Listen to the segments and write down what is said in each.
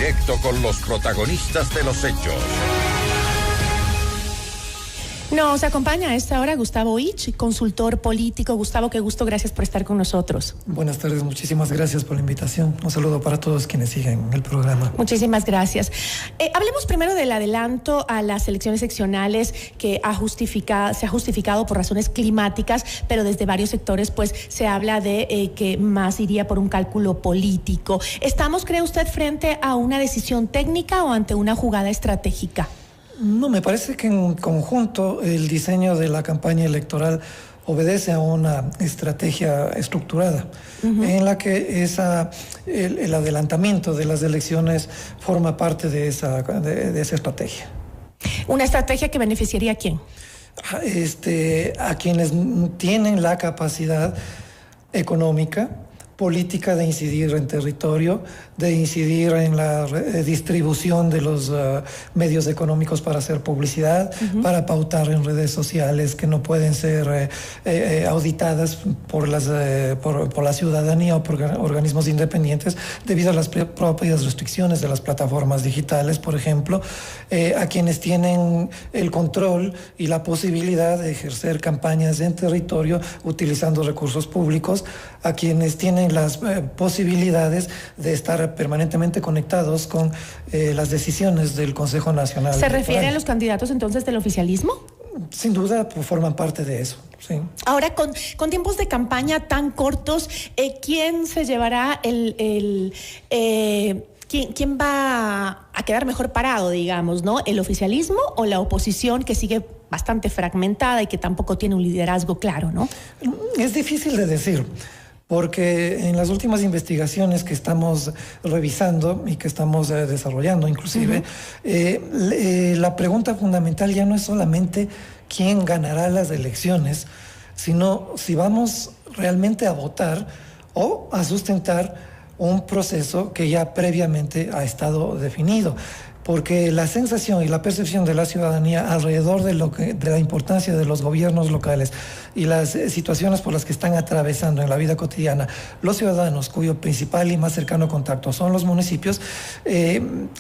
directo con los protagonistas de los hechos. Nos acompaña a esta hora Gustavo Ich, consultor político. Gustavo, qué gusto, gracias por estar con nosotros. Buenas tardes, muchísimas gracias por la invitación. Un saludo para todos quienes siguen el programa. Muchísimas gracias. Hablemos primero del adelanto a las elecciones seccionales que se ha justificado por razones climáticas, pero desde varios sectores pues se habla de que más iría por un cálculo político. ¿Estamos, cree usted, frente a una decisión técnica o ante una jugada estratégica? No, me parece que en conjunto el diseño de la campaña electoral obedece a una estrategia estructurada, en la que el adelantamiento de las elecciones forma parte de esa estrategia. ¿Una estrategia que beneficiaría a quién? A quienes tienen la capacidad económica, política de incidir en territorio, de incidir en la distribución de los medios económicos para hacer publicidad, para pautar en redes sociales que no pueden ser auditadas por la ciudadanía o por organismos independientes debido a las propias restricciones de las plataformas digitales, por ejemplo, a quienes tienen el control y la posibilidad de ejercer campañas en territorio utilizando recursos públicos, a quienes tienen las posibilidades de estar permanentemente conectados con las decisiones del Consejo Nacional ¿Se Electoral. refiere a los candidatos entonces del oficialismo? Sin duda, pues, forman parte de eso, sí. Ahora, con tiempos de campaña tan cortos, ¿quién se llevará ¿Quién va a quedar mejor parado, digamos, ¿no? ¿El oficialismo o la oposición, que sigue bastante fragmentada y que tampoco tiene un liderazgo claro, ¿no? Es difícil de decir, porque en las últimas investigaciones que estamos revisando y que estamos desarrollando inclusive, la pregunta fundamental ya no es solamente quién ganará las elecciones, sino si vamos realmente a votar o a sustentar un proceso que ya previamente ha estado definido. Porque la sensación y la percepción de la ciudadanía alrededor de la importancia de los gobiernos locales y las situaciones por las que están atravesando en la vida cotidiana los ciudadanos, cuyo principal y más cercano contacto son los municipios,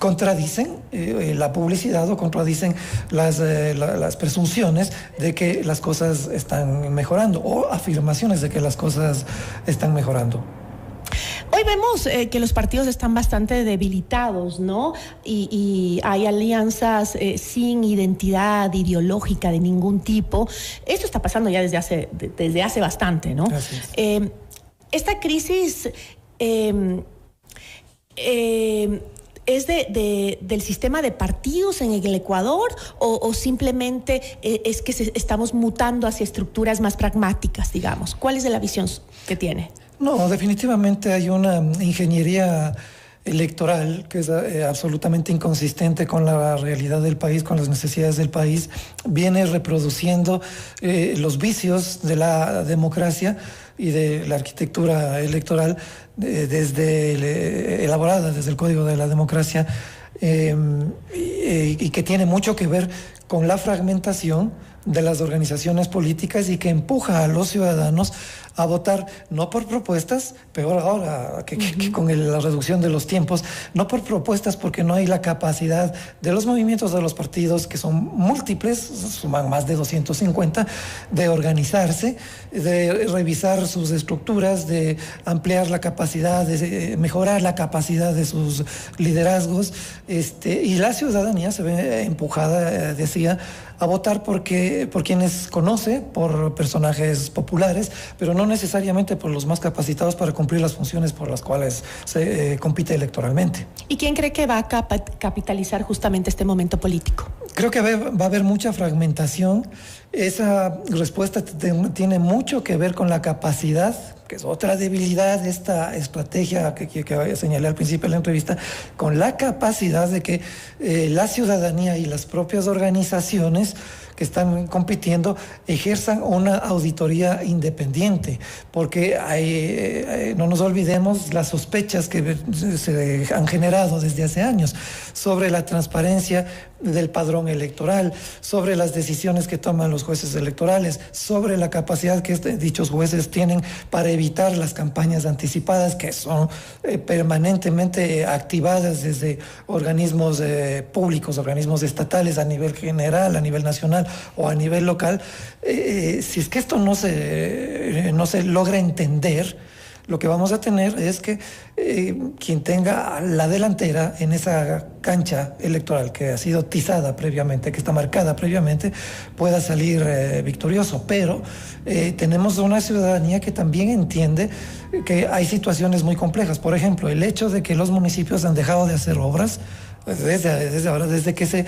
contradicen la publicidad o contradicen las presunciones de que las cosas están mejorando o afirmaciones de que las cosas están mejorando. Hoy vemos que los partidos están bastante debilitados, ¿no? Y hay alianzas sin identidad ideológica de ningún tipo. Esto está pasando ya desde hace bastante, ¿no? Esta crisis ¿es del sistema de partidos en el Ecuador o simplemente es que estamos mutando hacia estructuras más pragmáticas, digamos? ¿Cuál es la visión que tiene? No, definitivamente hay una ingeniería electoral que es absolutamente inconsistente con la realidad del país, con las necesidades del país, viene reproduciendo los vicios de la democracia y de la arquitectura electoral elaborada desde el Código de la Democracia y que tiene mucho que ver con la fragmentación de las organizaciones políticas y que empuja a los ciudadanos a votar no por propuestas, peor ahora que con la reducción de los tiempos, no por propuestas porque no hay la capacidad de los movimientos de los partidos, que son múltiples, suman más de 250, de organizarse, de revisar sus estructuras, de ampliar la capacidad, de mejorar la capacidad de sus liderazgos, y la ciudadanía se ve empujada, decía, a votar por quienes conoce, por personajes populares, pero no necesariamente por los más capacitados para cumplir las funciones por las cuales se compite electoralmente. ¿Y quién cree que va a capitalizar justamente este momento político? Creo que va a haber mucha fragmentación. Esa respuesta tiene mucho que ver con la capacidad, que es otra debilidad de esta estrategia que señalé al principio de la entrevista, con la capacidad de que la ciudadanía y las propias organizaciones que están compitiendo ejerzan una auditoría independiente, porque no nos olvidemos las sospechas que se han generado desde hace años sobre la transparencia del padrón electoral, sobre las decisiones que toman los jueces electorales, sobre la capacidad que dichos jueces tienen para evitar las campañas anticipadas que son permanentemente activadas desde organismos públicos, organismos estatales a nivel general, a nivel nacional o a nivel local. Si es que esto no se logra entender, lo que vamos a tener es que quien tenga la delantera en esa cancha electoral que ha sido tizada previamente, que está marcada previamente, pueda salir victorioso. Pero tenemos una ciudadanía que también entiende que hay situaciones muy complejas. Por ejemplo, el hecho de que los municipios han dejado de hacer obras desde que se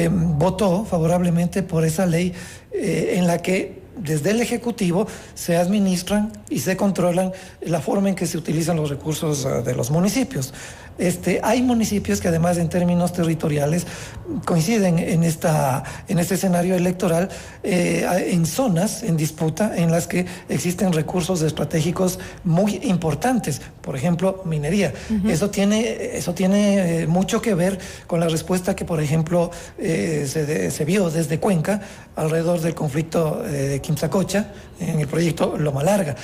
votó favorablemente por esa ley en la que desde el Ejecutivo se administran y se controlan la forma en que se utilizan los recursos de los municipios. Hay municipios que además en términos territoriales coinciden en este escenario electoral, en zonas en disputa en las que existen recursos estratégicos muy importantes, por ejemplo, minería. Uh-huh. Eso tiene mucho que ver con la respuesta que, por ejemplo, se vio desde Cuenca alrededor del conflicto de Quimsacocha en el proyecto Loma Larga,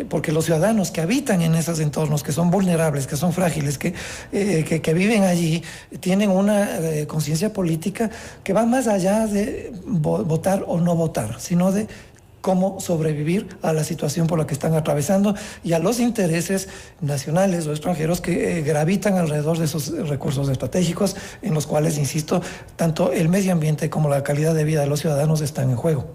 porque los ciudadanos que habitan en esos entornos, que son vulnerables, que son frágiles, que viven allí, tienen una conciencia política que va más allá de votar o no votar, sino de cómo sobrevivir a la situación por la que están atravesando y a los intereses nacionales o extranjeros que gravitan alrededor de esos recursos estratégicos en los cuales, insisto, tanto el medio ambiente como la calidad de vida de los ciudadanos están en juego.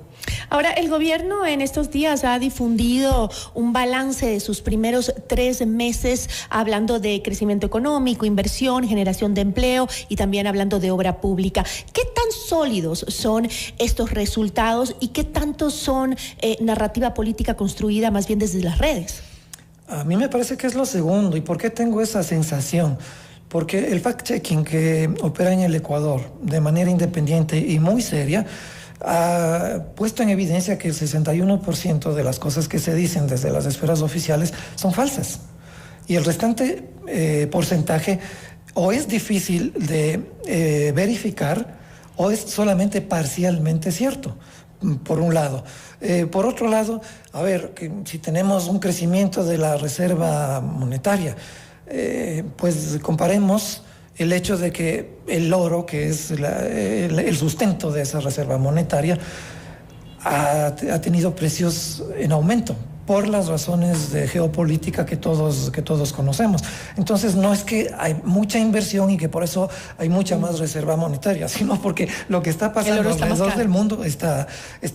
Ahora, el gobierno en estos días ha difundido un balance de sus primeros 3 meses, hablando de crecimiento económico, inversión, generación de empleo y también hablando de obra pública. ¿Qué tan sólidos son estos resultados y qué tanto son narrativa política construida más bien desde las redes? A mí me parece que es lo segundo. ¿Y por qué tengo esa sensación? Porque el fact-checking que opera en el Ecuador de manera independiente y muy seria ha puesto en evidencia que el 61% de las cosas que se dicen desde las esferas oficiales son falsas. Y el restante porcentaje o es difícil de verificar o es solamente parcialmente cierto, por un lado. Por otro lado, a ver, que si tenemos un crecimiento de la reserva monetaria, pues comparemos el hecho de que el oro, que es el sustento de esa reserva monetaria, ha tenido precios en aumento por las razones de geopolítica que todos conocemos. Entonces, no es que hay mucha inversión y que por eso hay mucha más reserva monetaria, sino porque lo que está pasando alrededor del mundo está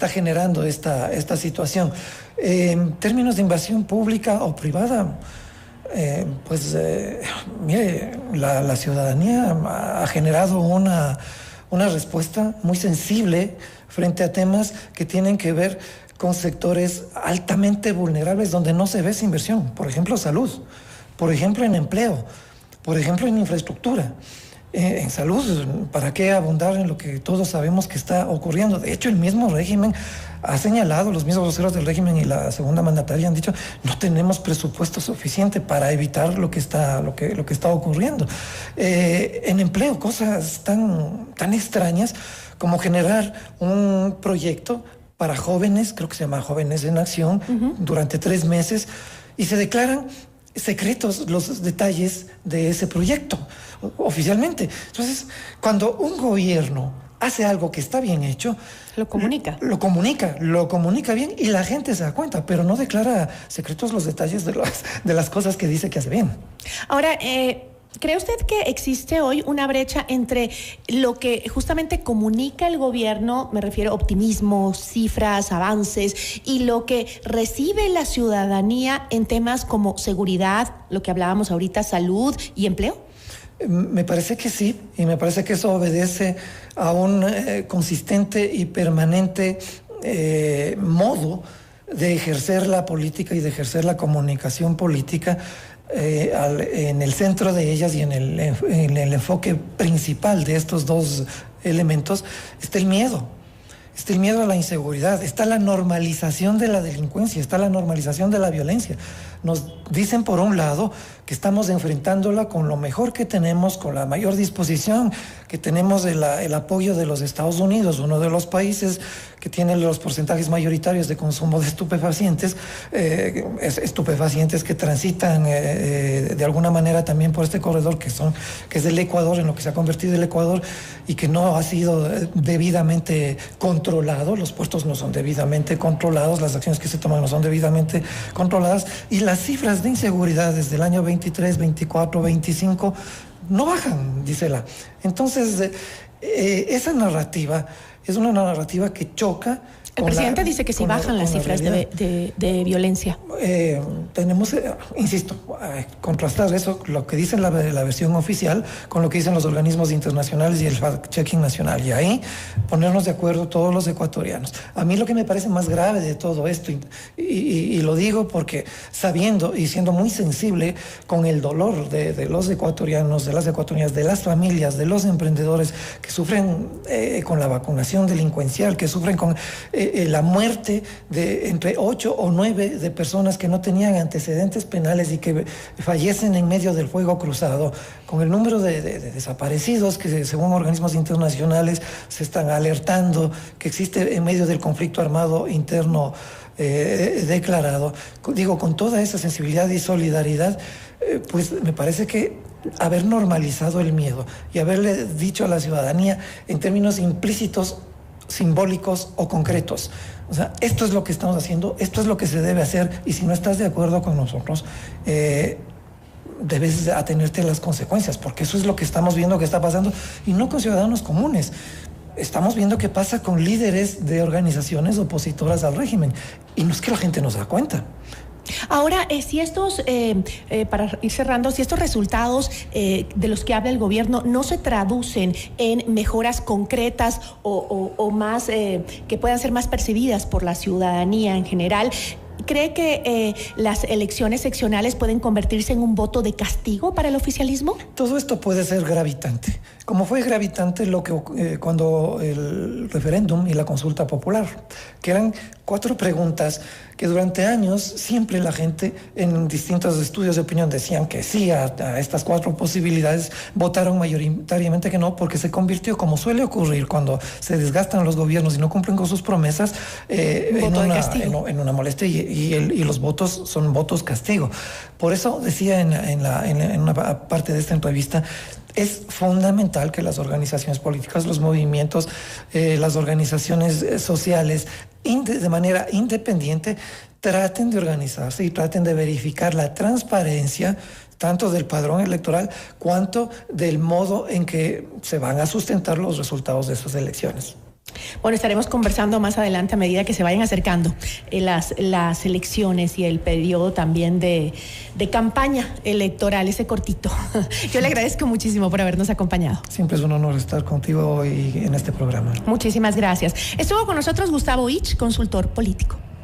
generando esta situación. En términos de inversión pública o privada, mire, la ciudadanía ha generado una respuesta muy sensible frente a temas que tienen que ver con sectores altamente vulnerables donde no se ve esa inversión. Por ejemplo, salud, por ejemplo, en empleo, por ejemplo, en infraestructura. En salud, ¿para qué abundar en lo que todos sabemos que está ocurriendo? De hecho, el mismo régimen ha señalado, los mismos voceros del régimen y la segunda mandataria han dicho, no tenemos presupuesto suficiente para evitar lo que está ocurriendo. En empleo, cosas tan extrañas como generar un proyecto para jóvenes, creo que se llama Jóvenes en Acción, durante 3 meses, y se declaran secretos los detalles de ese proyecto oficialmente. Entonces, cuando un gobierno hace algo que está bien hecho, lo comunica bien y la gente se da cuenta, pero no declara secretos los detalles de las cosas que dice que hace bien. Ahora, ¿cree usted que existe hoy una brecha entre lo que justamente comunica el gobierno, me refiero a optimismo, cifras, avances, y lo que recibe la ciudadanía en temas como seguridad, lo que hablábamos ahorita, salud y empleo? Me parece que sí, y me parece que eso obedece a un consistente y permanente modo de ejercer la política y de ejercer la comunicación política. En el centro de ellas y en el enfoque principal de estos 2 elementos está el miedo. está el miedo a la inseguridad, está la normalización de la delincuencia, está la normalización de la violencia. Nos dicen por un lado que estamos enfrentándola con lo mejor que tenemos, con la mayor disposición, que tenemos el apoyo de los Estados Unidos, uno de los países que tiene los porcentajes mayoritarios de consumo de estupefacientes, estupefacientes que transitan de alguna manera también por este corredor que es del Ecuador, en lo que se ha convertido el Ecuador, y que no ha sido debidamente controlado. Los puertos no son debidamente controlados, las acciones que se toman no son debidamente controladas, y las cifras de inseguridad desde el año 23, 24, 25 no bajan, dísela. Entonces, esa narrativa es una narrativa que choca. El presidente dice que sí bajan las cifras de violencia. Tenemos, insisto, contrastar eso, lo que dice la versión oficial, con lo que dicen los organismos internacionales y el fact-checking nacional. Y ahí ponernos de acuerdo todos los ecuatorianos. A mí lo que me parece más grave de todo esto, y lo digo porque sabiendo y siendo muy sensible con el dolor de los ecuatorianos, de las ecuatorianas, de las familias, de los emprendedores que sufren con la vacunación delincuencial, que sufren con la muerte de entre 8 o 9 de personas que no tenían antecedentes penales y que fallecen en medio del fuego cruzado, con el número de desaparecidos que según organismos internacionales se están alertando que existe en medio del conflicto armado interno declarado. Digo, con toda esa sensibilidad y solidaridad, pues me parece que haber normalizado el miedo y haberle dicho a la ciudadanía en términos implícitos, simbólicos o concretos: o sea, esto es lo que estamos haciendo, esto es lo que se debe hacer, y si no estás de acuerdo con nosotros, debes atenerte a las consecuencias, porque eso es lo que estamos viendo que está pasando, y no con ciudadanos comunes. Estamos viendo qué pasa con líderes de organizaciones opositoras al régimen, y no es que la gente no se da cuenta. Ahora, si estos, para ir cerrando, si estos resultados de los que habla el gobierno no se traducen en mejoras concretas o más que puedan ser más percibidas por la ciudadanía en general, ¿cree que las elecciones seccionales pueden convertirse en un voto de castigo para el oficialismo? Todo esto puede ser gravitante, como fue gravitante cuando el referéndum y la consulta popular, que eran 4 preguntas que durante años siempre la gente en distintos estudios de opinión decían que sí a estas 4 posibilidades, votaron mayoritariamente que no, porque se convirtió, como suele ocurrir cuando se desgastan los gobiernos y no cumplen con sus promesas, en una molestia, y los votos son votos castigo. Por eso decía en una parte de esta entrevista, es fundamental que las organizaciones políticas, los movimientos, las organizaciones sociales, de manera independiente, traten de organizarse y traten de verificar la transparencia tanto del padrón electoral cuanto del modo en que se van a sustentar los resultados de esas elecciones. Bueno, estaremos conversando más adelante a medida que se vayan acercando las elecciones y el periodo también de campaña electoral, ese cortito. Yo le agradezco muchísimo por habernos acompañado. Siempre es un honor estar contigo hoy en este programa. Muchísimas gracias. Estuvo con nosotros Gustavo Ich, consultor político.